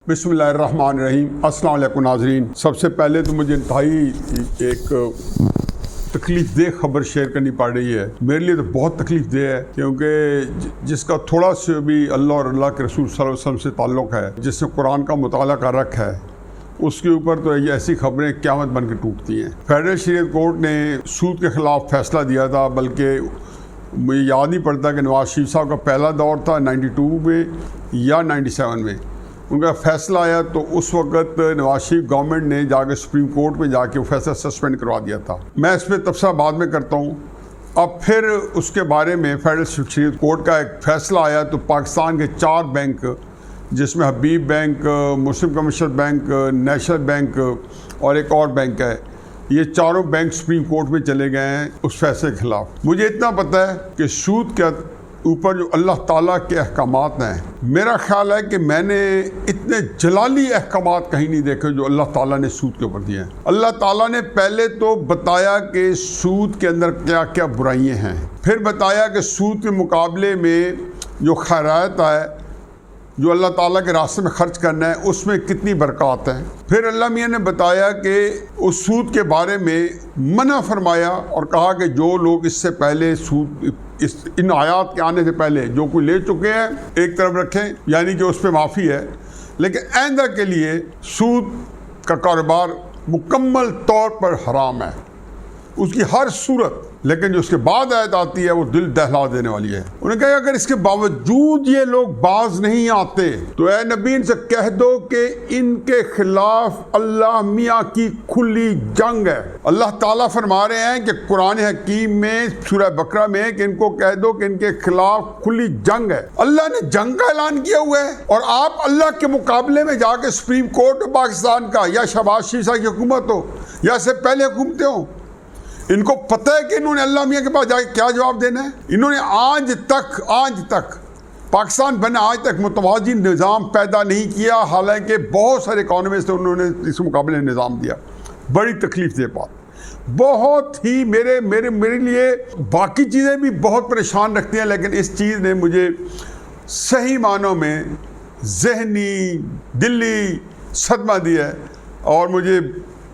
बिस्मिल्लाहिर्रहमानिर्रहीम। अस्सलाम वालेकुम नाज़रीन। सबसे पहले तो मुझे इंतहाई एक तकलीफ़ दे खबर शेयर करनी पड़ रही है। मेरे लिए तो बहुत तकलीफ़ दे है, क्योंकि जिसका थोड़ा से भी अल्लाह और अल्लाह के रसूल सल्लल्लाहु अलैहि वसल्लम से ताल्लुक़ है, जिसने कुरान का मुताला कर रखा है, उसके ऊपर तो ये ऐसी खबरें क़यामत बन के टूटती हैं। फेडरल शरीयत कोर्ट ने सूद के ख़िलाफ़ फ़ैसला दिया था, बल्कि मुझे याद नहीं पड़ता कि नवाज़ शरीफ साहब का पहला दौर था 92 में या 97 में उनका फ़ैसला आया, तो उस वक़्त नवाज शरीफ गवर्नमेंट ने जाकर सुप्रीम कोर्ट में जाके वो फैसला सस्पेंड करवा दिया था। मैं इस पर तबसरा बाद में करता हूँ। अब फिर उसके बारे में फेडरल शरीयत कोर्ट का एक फ़ैसला आया, तो पाकिस्तान के 4 बैंक, जिसमें हबीब बैंक, मुस्लिम कमर्शियल बैंक, नेशनल बैंक और एक और बैंक है, ये चारों बैंक सुप्रीम कोर्ट में चले गए हैं उस फैसले के ख़िलाफ़। मुझे इतना पता है कि सूद के ऊपर जो अल्लाह ताला के अहकामात हैं, मेरा ख्याल है कि मैंने इतने जलाली अहकामात कहीं नहीं देखे जो अल्लाह ताला ने सूद के ऊपर दिए हैं। अल्लाह ताला ने पहले तो बताया कि सूद के अंदर क्या क्या बुराइयां हैं, फिर बताया कि सूद के मुकाबले में जो खैरात है, जो अल्लाह ताला के रास्ते में खर्च करना है, उसमें कितनी बरकत है। फिर अल्लाह मियाँ ने बताया कि उस सूद के बारे में मना फरमाया और कहा कि जो लोग इससे पहले सूद इन आयात के आने से पहले जो कोई ले चुके हैं एक तरफ रखें, यानी कि उस पर माफ़ी है, लेकिन आइंदा के लिए सूद का कारोबार मुकम्मल तौर पर हराम है, उसकी हर सूरत। लेकिन जो उसके बाद आयत आती है वो दिल दहला देने वाली है। उन्होंने कहा अगर इसके बावजूद ये लोग बाज नहीं आते तो ए नबी इनसे कह दो कि इनके खिलाफ अल्लाह मियाँ की खुली जंग है। अल्लाह ताला फरमा रहे हैं कि कुरान हकीम में सूरह बकरा में कि इनको कह दो कि इनके खिलाफ खुली जंग है। अल्लाह ने जंग का ऐलान किया हुआ है और आप अल्लाह के मुकाबले में जाके सुप्रीम कोर्ट हो पाकिस्तान का, या शहबाज शरीफ साहब की हुकूमत हो या इससे पहले हुकूमतें हो, इनको पता है कि इन्होंने अल्लाह मियाँ के पास जाके क्या जवाब देना है। इन्होंने आज तक पाकिस्तान बने आज तक मुतवाज़ी निज़ाम पैदा नहीं किया, हालांकि बहुत सारे इकॉनमिस्ट उन्होंने इस मुकाबले में निज़ाम दिया। बड़ी तकलीफ दे बात, बहुत ही मेरे लिए बाकी चीज़ें भी बहुत परेशान रखती हैं, लेकिन इस चीज़ ने मुझे सही मानों में ज़हनी दिली सदमा दिया है और मुझे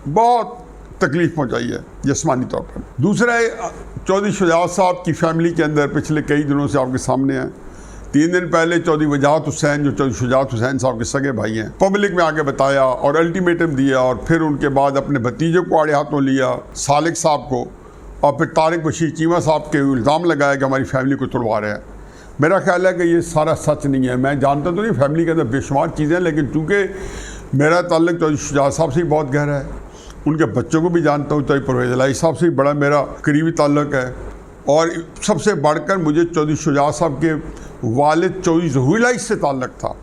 बहुत तकलीफ पहुंचाई है जिस्मानी तौर पर। दूसरा है चौधरी शुजात साहब की फैमिली के अंदर पिछले कई दिनों से आपके सामने है। 3 दिन पहले चौधरी वजाहत हुसैन, जो चौधरी शुजात हुसैन साहब के सगे भाई हैं, पब्लिक में आके बताया और अल्टीमेटम दिया, और फिर उनके बाद अपने भतीजे को आड़े हाथों लिया, सालिक साहब को, और फिर तारिक बशीर चीमा साहब के इल्ज़ाम लगाया कि हमारी फैमिली को तुड़वा रहे हैं। मेरा ख्याल है कि ये सारा सच नहीं है। मैं जानता तो नहीं फैमिली के अंदर बेशुमार चीज़ें, लेकिन चूँकि मेरा ताल्लुक चौधरी शुजात साहब से बहुत गहरा है, उनके बच्चों को भी जानता हूँ, चौधरी परवेज़ इलाही साहब से बड़ा मेरा करीबी ताल्लुक़ है, और सबसे बढ़कर मुझे चौधरी शुजात साहब के वालिद चौधरी ज़हूर इलाही से ताल्लुक़ था।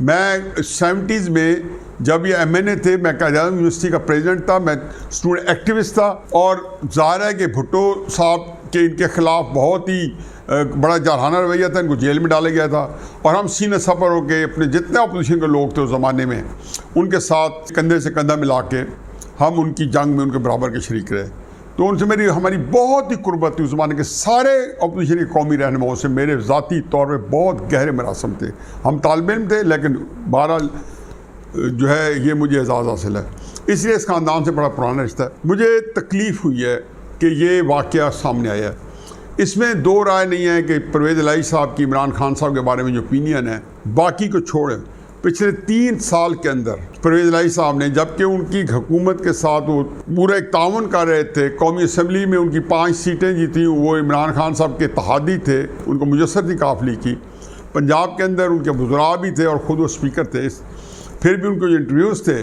मैं 70s में जब ये MNA थे, मैं कायद-ए-आज़म यूनिवर्सिटी का प्रेसिडेंट था, मैं स्टूडेंट एक्टिविस्ट था, और ज़ाहिर है कि भुट्टो साहब के इनके ख़िलाफ़ बहुत ही बड़ा जारहाना रवैया था, इनको जेल में डाला गया था, और हम सीने सफ़र होकर अपने जितने अपोजिशन के लोग थे उस ज़माने में उनके साथ कंधे से कंधा मिला के हम उनकी जंग में उनके बराबर के शरीक रहे। तो उनसे हमारी बहुत ही कुर्बत थी। उस ज़माने के सारे अपोजिशन के कौमी रहनुमाओं से मेरे ज़ाती तौर पे बहुत गहरे मरासम थे। हम तालिब इल्म थे, लेकिन बहरहाल जो है ये मुझे एजाज़ हासिल है, इसलिए इस ख़ानदान से बड़ा पुराना रिश्ता है। मुझे तकलीफ़ हुई है कि ये वाक़या सामने आया है। इसमें 2 राय नहीं है कि परवेज़ इलाही साहब की इमरान खान साहब के बारे में जो ओपिनियन है, बाकी को छोड़ें, पिछले 3 साल के अंदर परवेज़ इलाही साहब ने, जबकि उनकी हुकूमत के साथ वो पूरा एक ताउन कर रहे थे, कौमी असम्बली में उनकी 5 सीटें जीती, वो इमरान खान साहब के इत्तेहादी थे, उनको मुयस्सर थी काफिले की, पंजाब के अंदर उनके बुज़ुर्ग भी थे और ख़ुद वो स्पीकर थे, फिर भी उनके जो इंटरव्यूज़ थे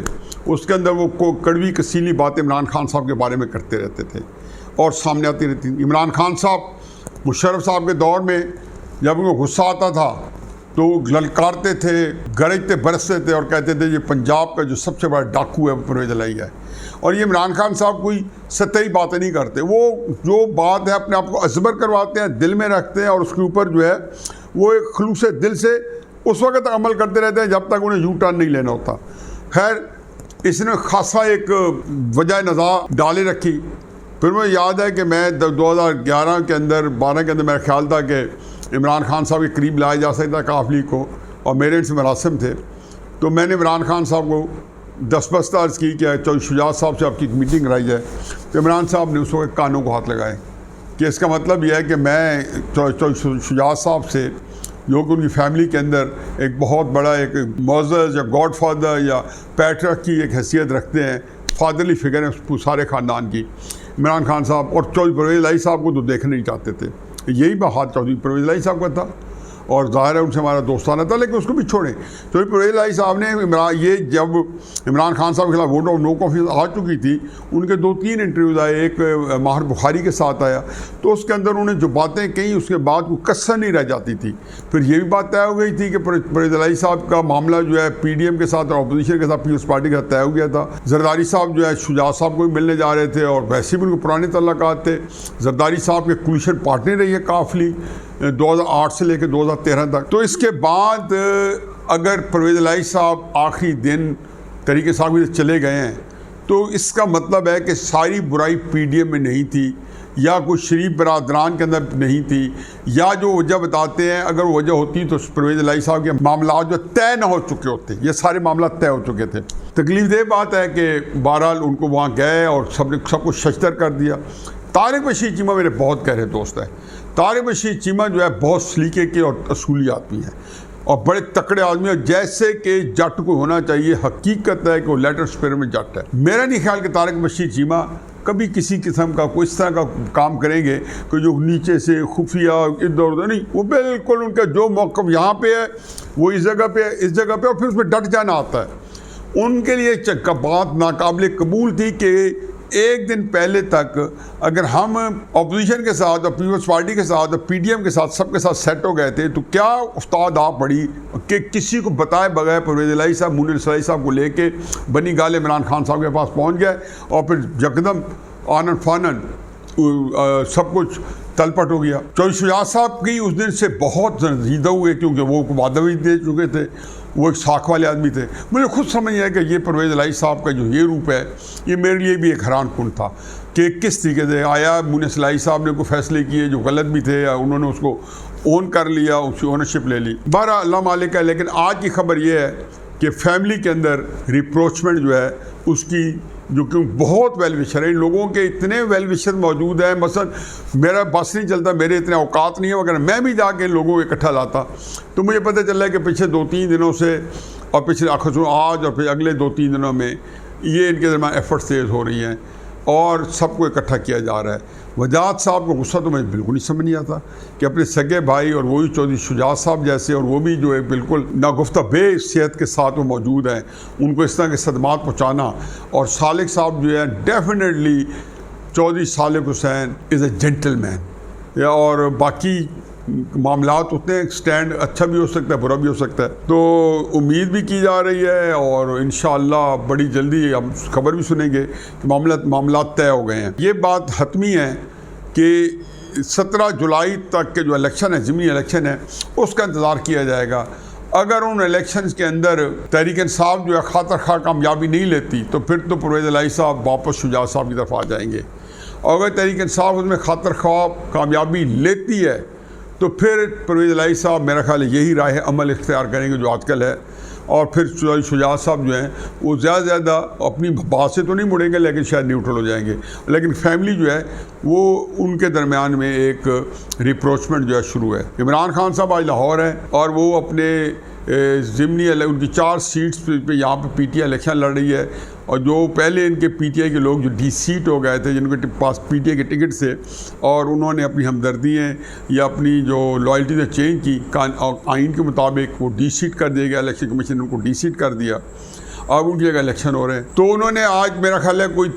उसके अंदर वो कड़वी कसीली बातें इमरान खान साहब के बारे में करते रहते थे और सामने आती रहती थी। इमरान खान साहब मुशर्रफ साहब के दौर में जब उनको गुस्सा आता था तो ललकारते थे, गरजते बरसते थे और कहते थे ये पंजाब का जो सबसे बड़ा डाकू है वो परवेज़ इलाही है। और ये इमरान खान साहब कोई सतही बातें नहीं करते, वो जो बात है अपने आप को अजबर करवाते हैं, दिल में रखते हैं, और उसके ऊपर जो है वो एक खलूस दिल से उस वक्त तक अमल करते रहते हैं जब तक उन्हें यू टर्न नहीं लेना होता। खैर इसने खासा एक वजह नज़ा डाले रखी। फिर मुझे याद है कि मैं 2011 के अंदर 12 के अंदर मेरा ख्याल था कि इमरान खान साहब के करीब लाया जा सकता काफिले को, और मेरे इनसे मरासिम थे। तो मैंने इमरान खान साहब को दस्तबस्त अर्ज़ की कि चौधरी शुजात साहब से आपकी एक मीटिंग कराई जाए। तो इमरान साहब ने उस वक्त कानों को हाथ लगाए कि इसका मतलब यह है कि मैं चौधरी शुजात साहब से, जो कि उनकी फैमिली के अंदर एक बहुत बड़ा एक मौज़ज़ या गॉड फादर या पैट्रियर्क की एक हैसियत रखते हैं, फादरली फिगर है उस सारे ख़ानदान की, इमरान खान साहब और चौधरी परवेज़ इलाही साहब को तो देखना नहीं चाहते थे। यही बात चौधरी परवेज़ इलाही साहब का था और ज़ाहिर है उनसे हमारा दोस्ताना था, लेकिन उसको भी छोड़ें। चौधरी परवेज़ इलाही साहब ने जब इमरान खान साहब के खिलाफ वोट ऑफ नो कॉन्फिडेंस आ चुकी थी, उनके 2-3 इंटरव्यूज़ आए, एक माहिर बुखारी के साथ आया, तो उसके अंदर उन्होंने जो बातें कही उसके बाद कोई कसर नहीं रह जाती थी। फिर ये भी बात तय हो गई थी कि परवेज़ इलाही साहब का मामला जो है PDM के साथ और अपोजिशन के साथ पीपल्स पार्टी का तय हो गया था। जरदारी साहब जो है शुजात साहब को भी मिलने जा रहे थे और वैसे भी उनके पुराने तल्लुकात थे। जरदारी साहब के कोलिशन पार्टनर रही है काफली 2008 से लेकर 2013 तक। तो इसके बाद अगर परवेज़ इलाही साहब आखिरी दिन तरीके साहब से चले गए हैं, तो इसका मतलब है कि सारी बुराई PDM में नहीं थी या कुछ शरीफ बरादरान के अंदर नहीं थी, या जो वजह बताते हैं अगर वजह होती तो परवेज़ इलाही साहब के मामला जो तय ना हो चुके होते, ये सारे मामला तय हो चुके थे। तकलीफ देह बात है कि बहरहाल उनको वहाँ गए और सब कुछ शश्तर कर दिया। तारिक बशीर चीमा मेरे बहुत गहरे दोस्त हैं। तारिक बशीर चीमा जो है बहुत सलीके के और असूली आदमी है और बड़े तकड़े आदमी है, जैसे कि जट को होना चाहिए। हकीकत है कि वो लेटर स्पिरिट में जट है। मेरा नहीं ख्याल कि तारिक बशीर चीमा कभी किसी किस्म का कोई इस तरह का काम करेंगे कि जो नीचे से खुफिया इधर उधर नहीं। वो बिल्कुल उनका जो मौक़िफ़ यहाँ पे है वो इस जगह पे है, इस जगह पे, और फिर उसमें डट जाना आता है। उनके लिए बात नाकाबिले कबूल थी कि एक दिन पहले तक अगर हम अपोजिशन के साथ और पीपल्स पार्टी के साथ और PDM के साथ सबके साथ सेट हो गए थे, तो क्या उस्ताद आप पड़ी कि किसी को बताए बगैर परवेज़ इलाही साहब मुनीर इस्लाही साहब को लेके बनी गाले इमरान खान साहब के पास पहुंच गए और फिर यकदम आनन फानन सब कुछ तलपट हो गया। चौधरी शुजात साहब की उस दिन से बहुत ज़ीदा हुए क्योंकि वो वादा भी दे चुके थे, वो एक साख वाले आदमी थे। मुझे खुद समझ आया कि ये परवेज़ इलाही साहब का जो ये रूप है, ये मेरे लिए भी एक हैरान कुन था कि किस तरीके से आया। मुनीर इस्लाही साहब ने कोई फैसले किए जो गलत भी थे, उन्होंने उसको ओन कर लिया, उसकी ओनरशिप ले ली। बहरहाल अल्लाह मालिक है। लेकिन आज की खबर ये है कि फैमिली के अंदर रिप्रोचमेंट जो है उसकी, जो कि बहुत वेल विशर है, इन लोगों के इतने वेल विशर मौजूद हैं। मसलन मेरा बस नहीं चलता, मेरे इतने औकात नहीं है, अगर मैं भी जाके लोगों को इकट्ठा लाता तो मुझे पता चला है कि पिछले 2-3 दिनों से और पिछले आज और फिर अगले 2-3 दिनों में ये इनके दरमियान एफर्ट्स तेज़ हो रही हैं और सबको इकट्ठा किया जा रहा है। वजाहत साहब का गुस्सा तो मुझे बिल्कुल नहीं समझ नहीं आता कि अपने सगे भाई और वही चौधरी शुजात साहब जैसे, और वो भी जो है बिल्कुल नागुफ्ता बेसेहत के साथ वो मौजूद हैं, उनको इस तरह के सदमात पहुँचाना। और सालिक साहब जो है definitely Chaudhry Salik Hussain is a gentleman, और बाकी मामलात उतने स्टैंड अच्छा भी हो सकता है, बुरा भी हो सकता है। तो उम्मीद भी की जा रही है और इंशाअल्लाह बड़ी जल्दी हम खबर भी सुनेंगे कि मामलात तय हो गए हैं। ये बात हतमी है कि 17 जुलाई तक के जो इलेक्शन है, ज़िमनी इलेक्शन है, उसका इंतज़ार किया जाएगा। अगर उन इलेक्शंस के अंदर तहरीक इंसाफ जो है खातर खा कामयाबी नहीं लेती तो फिर तो परवेज़ इलाही साहब वापस शुजात साहब की तरफ आ जाएंगे, और अगर तहरीक इंसाफ उसमें खातर खा कामयाबी लेती है तो फिर परवेज़ इलाही साहब मेरा ख्याल है यही राह अमल इख्तियार करेंगे जो आजकल है, और फिर शुजात साहब जो हैं वो ज़्यादा से ज़्यादा अपनी बात से तो नहीं मुड़ेंगे, लेकिन शायद न्यूट्रल हो जाएंगे। लेकिन फैमिली जो है वो उनके दरमियान में एक रिप्रोचमेंट जो है शुरू है। इमरान खान साहब आज लाहौर हैं और वो अपने ज़िमनी उनकी 4 सीट्स पे यहाँ पे PTI इलेक्शन लड़ रही है, और जो पहले इनके PTI के लोग जो डिसीट हो गए थे, जिनके पास PTI के टिकट से, और उन्होंने अपनी हमदर्दियाँ या अपनी जो लॉयल्टी से चेंज की, आइन के मुताबिक वो डिसीट कर दिया गया, इलेक्शन कमीशन ने उनको डिसीट कर दिया, अब उनकी जगह इलेक्शन हो रहे हैं। तो उन्होंने आज मेरा ख्याल है कोई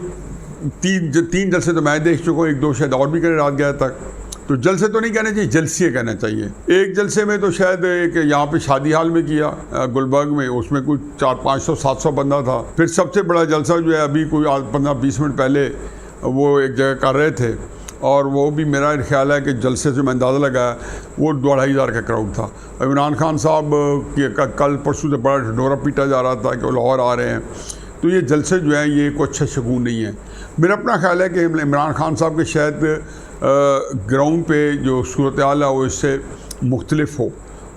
3 जलसे तो मैं देख चुका हूँ, 1-2 शायद और भी करे रात गया तक। तो जलसे तो नहीं कहना चाहिए, जलसे कहना चाहिए। एक जलसे में तो शायद एक यहाँ पे शादी हाल में किया गुलबर्ग में, उसमें कुछ 400-500-700 बंदा था। फिर सबसे बड़ा जलसा जो है अभी कोई 15-20 मिनट पहले वो एक जगह कर रहे थे, और वो भी मेरा ख्याल है कि जलसे से मैं अंदाज़ा लगाया वो 2500 का क्राउड था। इमरान खान साहब की कल परसों से बड़ा ढिंढोरा पीटा जा रहा था कि वो लाहौर आ रहे हैं। तो ये जलसे जो हैं ये कोई अच्छा शगुन नहीं है। मेरा अपना ख्याल है कि इमरान खान साहब के शायद ग्राउंड पे जो सूरत हाल है वो इससे मुख्तलिफ हो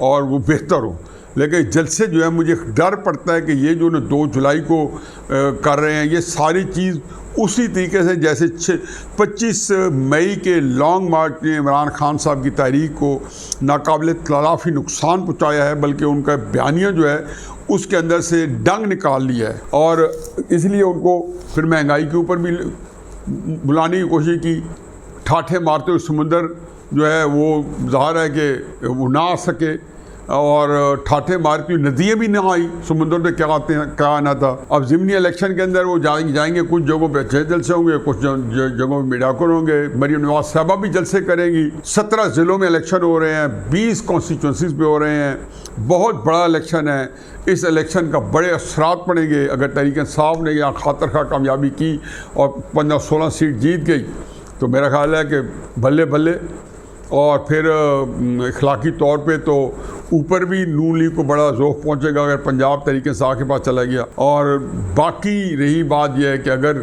और वो बेहतर हो, लेकिन जलसे जो है मुझे डर पड़ता है कि ये जो 2 जुलाई को कर रहे हैं, ये सारी चीज़ उसी तरीके से जैसे 25 मई के लॉन्ग मार्च ने इमरान खान साहब की तहरीक को नाकाबिल तलाफ़ी नुकसान पहुँचाया है, बल्कि उनका बयानिया जो है उसके अंदर से डंग निकाल लिया है। और इसलिए उनको फिर महंगाई के ऊपर भी बुलाने की कोशिश की, ठाठे मारते हुए समुंदर जो है वो ज़ाहिर है कि वो ना आ सके, और ठाठे मारती हुई नदियाँ भी ना आई, समुंदर में क्या आते हैं क्या आना था। अब ज़िमनी इलेक्शन के अंदर वो जाएंगे, कुछ जगहों पे अच्छे जलसे होंगे, कुछ जगहों में मिडाकर होंगे। मरीम नवाज साहबा भी जलसे करेंगी। 17 ज़िलों में इलेक्शन हो रहे हैं, 20 कॉन्स्टिट्यूंसीज़ पे हो रहे हैं, बहुत बड़ा इलेक्शन है। इस इलेक्शन का बड़े असरात पड़ेंगे। अगर तहरीक इंसाफ ने यहाँ खातर खा कामयाबी की और 15-16 सीट जीत गई तो मेरा ख्याल है कि बल्ले बल्ले, और फिर इखलाकी तौर पे तो ऊपर भी नून लीग को बड़ा ज़ोफ़ पहुंचेगा अगर पंजाब तहरीक इंसाफ के पास चला गया। और बाकी रही बात यह है कि अगर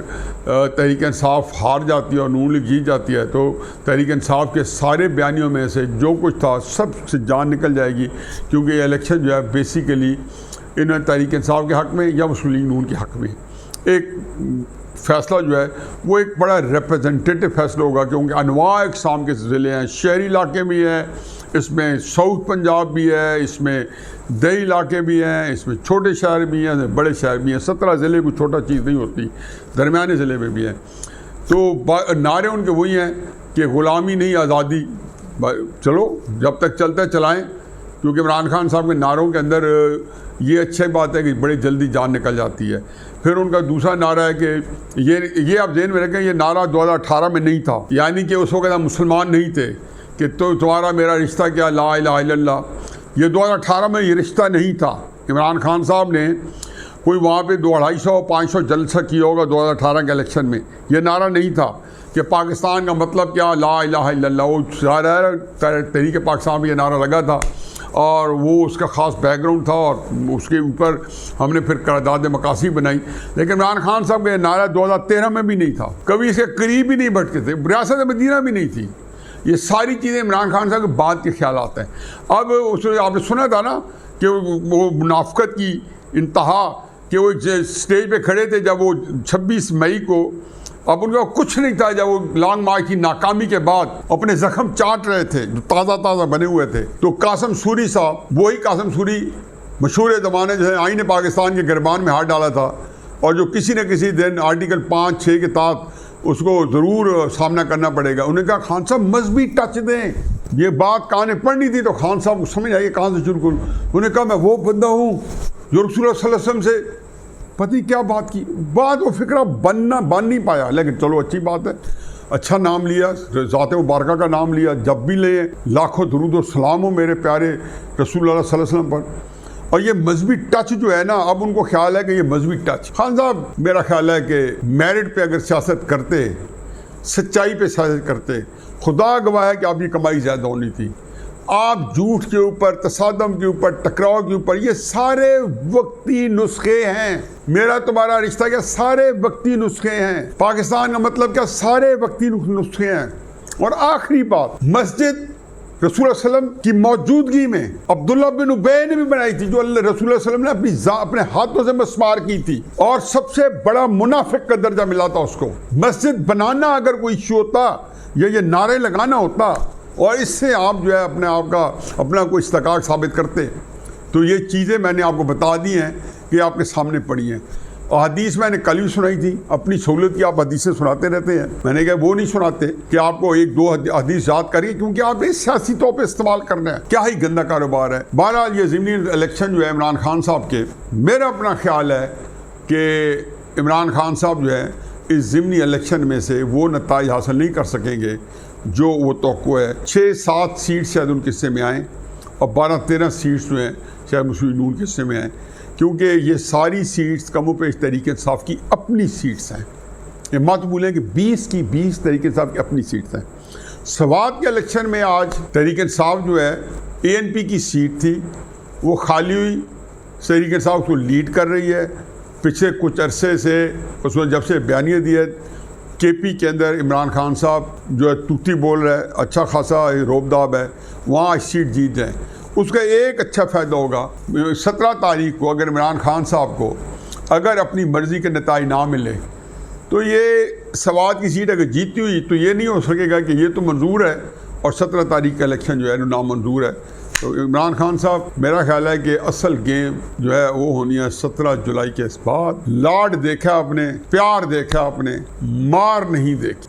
तहरीक इंसाफ हार जाती है और नून लीग जीत जाती है तो तहरीक इंसाफ के सारे बयानियों में से जो कुछ था सब से जान निकल जाएगी, क्योंकि ये इलेक्शन जो है बेसिकली इन तहरीक इंसाफ के हक़ में या मुस्लिम लीग नून के हक़ में एक फ़ैसला जो है वो एक बड़ा रिप्रेजेंटेटिव फैसला होगा, क्योंकि अनवा इक़साम के ज़िले हैं, शहरी इलाके भी हैं, इसमें साउथ पंजाब भी है, इसमें दही इलाके भी हैं, इसमें छोटे शहर भी हैं, बड़े शहर भी हैं। 17 ज़िले कोई छोटा चीज़ नहीं होती, दरमियाने ज़िले में भी हैं। तो नारे उनके वही हैं कि ग़ुलामी नहीं आज़ादी। चलो जब तक चलते चलाएँ, क्योंकि इमरान खान साहब के नारों के अंदर ये अच्छी बात है कि बड़ी जल्दी जान निकल जाती है। फिर उनका दूसरा नारा है कि ये आप ज़हन में रखें, ये नारा 2018 में नहीं था, यानी कि उस वक्त मुसलमान नहीं थे कि तो तुम्हारा मेरा रिश्ता क्या ला इलाहा इल्लल्लाह। ये 2018 में ये रिश्ता नहीं था। इमरान खान साहब ने कोई वहाँ पे 200-250-500 जलसा किया होगा 2018 के इलेक्शन में। ये नारा नहीं था कि पाकिस्तान का मतलब क्या ला इलाहा इल्लल्लाह। वो तहरीक पाकिस्तान में ये नारा लगा था और वो उसका ख़ास बैकग्राउंड था, और उसके ऊपर हमने फिर करारदाद मकासी बनाई। लेकिन इमरान खान साहब का नारा 2013 में भी नहीं था, कभी इसके करीब ही नहीं भटके थे, रियासत मदीना भी नहीं थी। ये सारी चीज़ें इमरान खान साहब के बाद के ख्याल आते हैं। अब उसने आपने सुना था ना कि वो मुनाफकत की इंतहा, कि वो स्टेज पे खड़े थे जब वो 26 मई को, अब उनका कुछ नहीं था, जब वो लॉन्ग मार्च की नाकामी के बाद अपने जख्म चाट रहे थे जो ताज़ा बने हुए थे। तो कासिम सूरी साहब, वही कासिम सूरी मशहूर ज़माने जो है आईने पाकिस्तान के गिरबान में हाथ डाला था, और जो किसी न किसी दिन आर्टिकल 5-6 के तहत उसको ज़रूर सामना करना पड़ेगा। उन्होंने कहा खान साहब मजहबी टच दें, ये बात कान पढ़नी थी तो खान साहब को समझ आइए कहाँ से शुरू करूँ। उन्होंने कहा मैं वो बंदा हूँ जो रसूल सल्लल्लाहु अलैहि वसल्लम से पता नहीं क्या बात की, बात वो फिक्रा बन नहीं पाया। लेकिन चलो अच्छी बात है, अच्छा नाम लिया, ज़ात मुबारका का नाम लिया। जब भी ले लाखों दुरूद और सलाम हो मेरे प्यारे रसूल सल्लल्लाहु अलैहि वसल्लम पर। और ये मजहबी टच जो है ना, अब उनको ख्याल है कि ये मजहबी टच, खान साहब मेरा ख्याल है कि मेरिट पे अगर सियासत करते, सच्चाई पे सियासत करते, खुदा गवाह है कि आपकी कमाई ज़्यादा होनी थी। आप झूठ के ऊपर, तसादम के ऊपर, टकराव के ऊपर, ये सारे वक्ती नुस्खे हैं। मेरा तुम्हारा रिश्ता क्या सारे वक्ती नुस्खे हैं। पाकिस्तान का मतलब क्या सारे वक्ती नुस्खे हैं। और आखिरी बात, मस्जिद रसूल सल्लम की मौजूदगी में अब्दुल्ला बिन उबय ने भी बनाई थी, जो रसूल सल्लम ने अपने हाथों से मस्मार की थी, और सबसे बड़ा मुनाफिक का दर्जा मिला था उसको। मस्जिद बनाना अगर कोई इश्यू होता, ये नारे लगाना होता, और इससे आप जो है अपने आप का अपना कोई इस्तेकाक साबित करते, तो ये चीज़ें मैंने आपको बता दी हैं कि आपके सामने पड़ी हैं। और हदीस मैंने कल भी सुनाई थी, अपनी सहूलत की आप हदीसें सुनाते रहते हैं। मैंने कहा वो नहीं सुनाते कि आपको 1-2 हदीस याद करिए, क्योंकि आप इस सियासी तौर पर इस्तेमाल करना है, क्या ही गंदा कारोबार है। बहरहाल ये ज़िमनी इलेक्शन जो है इमरान खान साहब के, मेरा अपना ख्याल है कि इमरान खान साहब जो है इस ज़िमनी इलेक्शन में से वो नताइज हासिल नहीं कर सकेंगे जो वो तवक्को है। 6-7 सीट शायद उनके हिस्से में आएँ, और 12-13 सीट्स जो हैं शायद मुस्लिम नून के हिस्से में आएँ, क्योंकि ये सारी सीट्स कमो पेश तहरीक इंसाफ की अपनी सीट्स हैं। ये मत भूलें कि 20 की 20 तहरीक इंसाफ की अपनी सीट्स हैं। स्वात के इलेक्शन में आज तहरीक इंसाफ जो है ANP की सीट थी, वो खाली हुई, तहरीक इंसाफ उसको लीड कर रही है। पिछले कुछ अरसे से उसने जब से बयानिया दिया KP के अंदर इमरान खान साहब जो है तूती बोल रहा है, अच्छा खासा रोबदाब है, वहाँ सीट जीत जाए। उसका एक अच्छा फ़ायदा होगा, 17 तारीख को अगर इमरान खान साहब को अगर अपनी मर्ज़ी के नताइज ना मिले तो ये सवात की सीट अगर जीती हुई तो ये नहीं हो सकेगा कि ये तो मंजूर है और 17 तारीख का इलेक्शन जो है नामंजूर है। तो इमरान खान साहब, मेरा ख्याल है कि असल गेम जो है वो होनी है 17 जुलाई के बाद। लाड देखा आपने, प्यार देखा आपने, मार नहीं देखी।